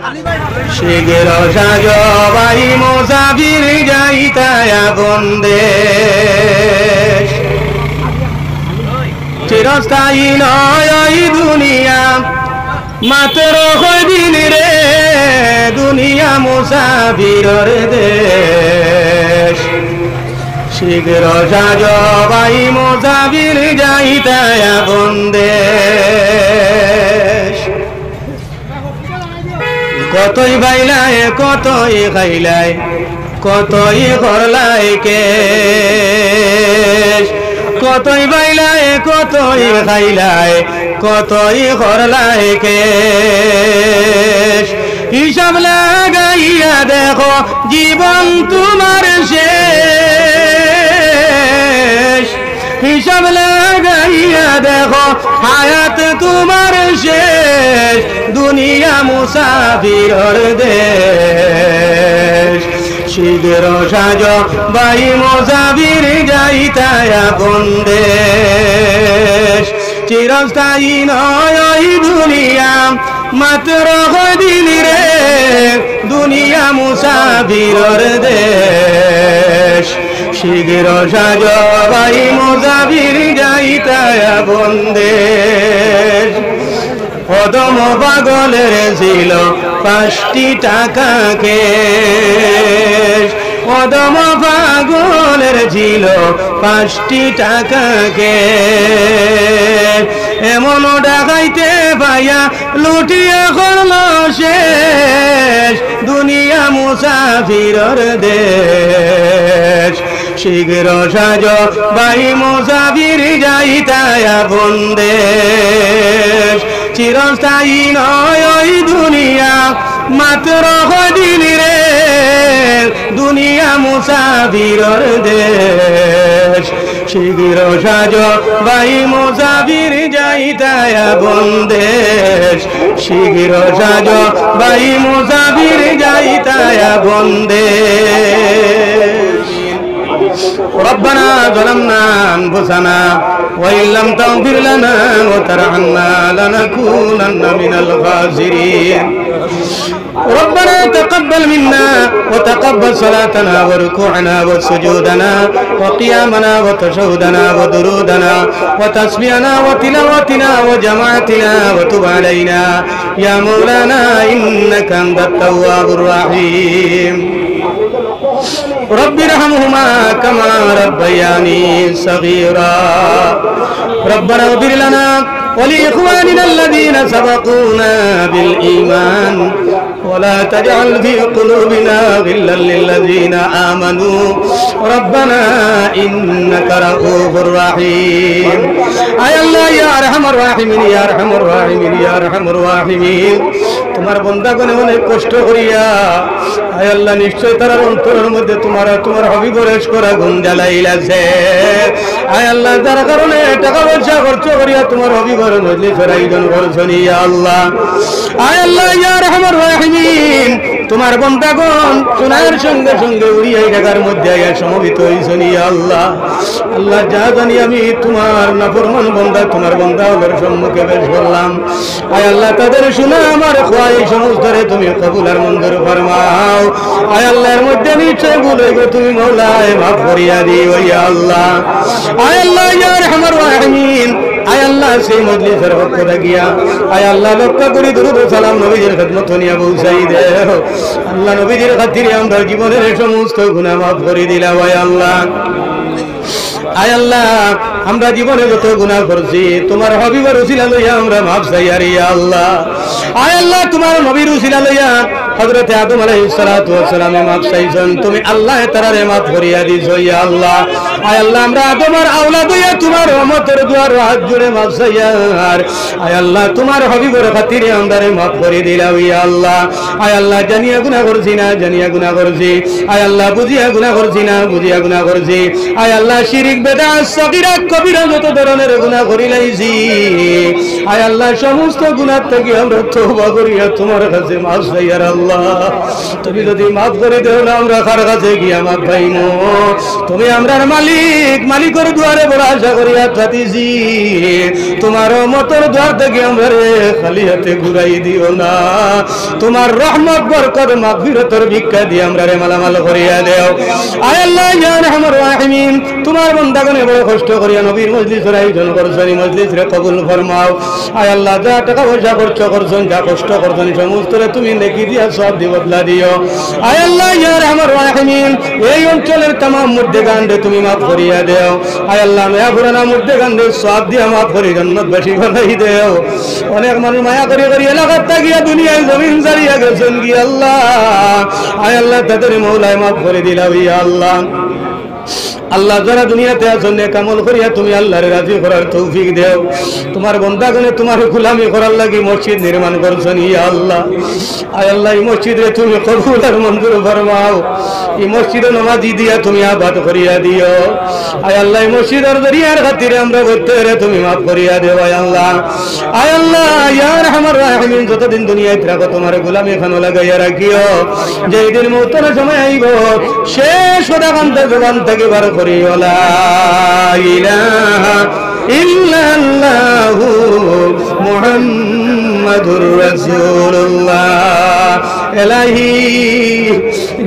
শিগগির সাজো ভাই মুসাফির যাইতায়া বন্দেশ চিরস্থায়ী নয় ওই দুনিয়া মাত্র কয়দিন রে দুনিয়া মুসাফিরের দেশ শিগগির সাজো ভাই মুসাফির যাইতায়া বন্দেশ কতই বাইলায় কতই খাইলায় কতই করলাই কেশ কতই বাইলায় কতই খাইলায় কতই করলাই কেশ হিসাব লাগাইয়া দেখো জীবন তোমার শেষ হিসাব লাগাইয়া দেখো হায়াত তোমার শেষ দুনিয়া মুসাফিরের দেশ শিগগির সাজো ভাই মুসাফির যাইতায়া বন্দেশ চিরস্থায়ী নয় ওই দুনিয়া মাত্র কয়দিন রে দুনিয়া মুসাফিরের দেশ শিগগির সাজো ভাই মুসাফির যাইতায়া বন্দেশ কদম পাগলের ছিল 5টি টাকা কেশ কদম পাগলের ছিল 5টি টাকা কেশ এমন ডাকাইতে পাইয়া লুটিয়া করল শেষ দুনিয়া মুসাফিরের দেশ শিগগির সাজো ভাই মুসাফির যাইতায়া বন্দেশ চিরস্থায়ী নয় ওই দুনিয়া মাত্র কয়দিন রে দুনিয়া মুসাফিরের দেশ শিগগির সাজো ভাই মুসাফির যাইতায়া বন্দেশ শিগগির সাজো ভাই মুসাফির যাইতায়া বন্দেশ ربنا ظلمنا أنفسنا وإن لم تغفر لنا وترحمنا لنكونن من الخاسرين ربنا تقبل منا وتقبل صلاتنا وركوعنا وسجودنا وقيامنا وتشهدنا ودرودنا وتسبيحنا وتلاوتنا وجماعتنا وتب علينا يا مولانا إنك أنت التواب الرحيم رب ارحمهما كما ربياني صغيرا ربنا اغفر لنا ولإخواننا الذين سبقونا بالإيمان ولا تجعل في قلوبنا غلا للذين آمنوا ربنا إنك رؤوف رحيم أي الله يا أرحم الراحمين يا أرحم الراحمين يا أرحم الراحمين তোমার বান্দাগণে অনেক কষ্ট করিয়া আয় আল্লাহ নিশ্চয় তার অন্তরের মধ্যে তোমার হবিবরেশ করা গুণ জ্বালাইলাছে আয় আল্লাহ যার কারণে টাকা পয়সা খরচ করিয়া তোমার হবিবর মজলিসের আয়োজন করছেন ইয়া আল্লাহ আয় আল্লাহ ইয়া আরহামার রাহিমিন তোমার বান্দাগণ সোনার সঙ্গে সঙ্গে উড়িয়া এই জায়গার মধ্যে আইয়া সমবেত হইছেন ইয়া আল্লাহ আল্লাহ যা জানি আমি তোমার নাফরমান বান্দা তোমার বান্দা ওদের সম্মুখে পেশ করলাম আয় আল্লাহ তাদের শুনে আমার খোয়াই সমস্তরে তুমি কবুল আর মঞ্জুর ফরমাও আয় আল্লাহর মধ্যে নিশ্চয় ভুল হইবে তুমি মওলায় মাফ করিয়া দিও ইয়া আল্লাহ আয় আল্লাহ ইয়া আরহামার রাহিমিন আয় আল্লাহ সেই মজলিসের পক্ষ থাকিয়া আয় আল্লাহ লক্ষ্য করি দরুদ ও সালাম নবীজির খিদমত নিয়া পৌঁছাই দেও আল্লাহ নবীজির খাতিরে আমরা জীবনের সমস্ত গুনাহ মাফ করে দিলাম আয় আল্লাহ আয় আল্লাহ আমরা জীবনে যত গুনাহ করছি তোমার হাবিবের উসিলা লইয়া আমরা মাফ চাই আর ইয়া আল্লাহ আয় আল্লাহ তোমার নবীর উসিলা লইয়া হযরত আদম আলাইহিস সালাতু ওয়াস সালামে মাফ চাইছেন তুমি আল্লাহ তারারে মাফ করিয়া দিছো ইয়া আল্লাহ আয় আল্লাহ আমরা আদমের আওলাদ হইয়া তোমার রহমতের দুয়ার হাত জুড়ে মাফ চাই আর আয় আল্লাহ তোমার হাবিবের খাতিরে আমরারে মাফ করে দিলাও ইয়া আল্লাহ আয় আল্লাহ জানিয়া গুনাহ করছি না জানিয়া গুনাহ করছি আয় আল্লাহ বুঝিয়া গুনাহ করছি না বুঝিয়া গুনাহ করছি আয় আল্লাহ শিরক বেদাত সগীরা কবিরা যত ধরনের গুনাহ করি লাইছি আয় আল্লাহ সমস্ত গুনাহ থেকে আমরা তওবা করিয়া তোমার কাছে মাফ চাই আর আল্লাহ আল্লাহ তুমি যদি মাফ করে দেও না আমরা কার কাছে গিয়া মাফ পাইমু তুমি আমরার মালিক মালিকের দুয়ারে বড় আশা করিয়া থাকিছি তোমার রহমতের দ্বার থেকে আমরা খালি হাতে ঘুরাই দিও না তোমার রহমত বরকত মাগফিরতের ভিক্ষা দিয়ে আমরা মালামাল করিয়া দেও আয় আল্লাহ ইয়া রহমান রাহিম তোমার বান্দাগণে বড় কষ্ট করিয়া নবীর মজলিসের আয়োজন করছেন মজলিস রে কবুল ফরমাও আয় আল্লাহ যা টাকা পয়সা খরচ করছেন যা কষ্ট করছেন সমস্ত তুমি নেকি দিয়া সব দিয়ে বদলা দিও আয় আল্লাহ ইয়া রহমান রাহিম এই অঞ্চলের तमाम মুর্দেগানরে তুমি মাফ করিয়া দেও আয় আল্লাহ মায়া পুরানা মুর্দেগানরে সব দিয়া মাফ করি জান্নাতবাসী বানাই দেও অনেক মানুষ মায়া করে করে এলাকার থাকিয়া দুনিয়ায় জমিন ছাড়িয়া গেছেন কি আল্লাহ আয় আল্লাহ তাদের মওলায় মাফ করে দিলাও ইয়া আল্লাহ আল্লাহ যারা দুনিয়াতে আছেন নেক আমল করিয়া তুমি আল্লাহরে রাজি করার তৌফিক দেও তোমার বান্দাগণে তোমার গোলামি করার লাগি মসজিদ নির্মাণ করছেন ইয়া আল্লাহ আয় আল্লাহ এই মসজিদে তুমি কবুল আর মঞ্জুর ফরমাও এই মসজিদে নামাজি দিয়া তুমি আবাদ করিয়া দিও আয় আল্লাহ এই মসজিদের জরিয়ার খাতিরে আমরা প্রত্যেকরে তুমি মাফ করিয়া দেও আয় আল্লাহ ইয়া রহমান রাহিম যতদিন দুনিয়ায় থাকো তোমার গোলামি খানো লাগাইয়া রাখিও যেই দিন মৌতের সময় আইব শেষ ওদাকান্তে জবান থেকে বার করিও লা ইলাহা ইল্লাল্লাহু মুহাম্মাদুর রাসূলুল্লাহ এলাহি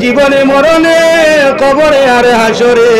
জীবনে মরণে কবরে আর হাসরে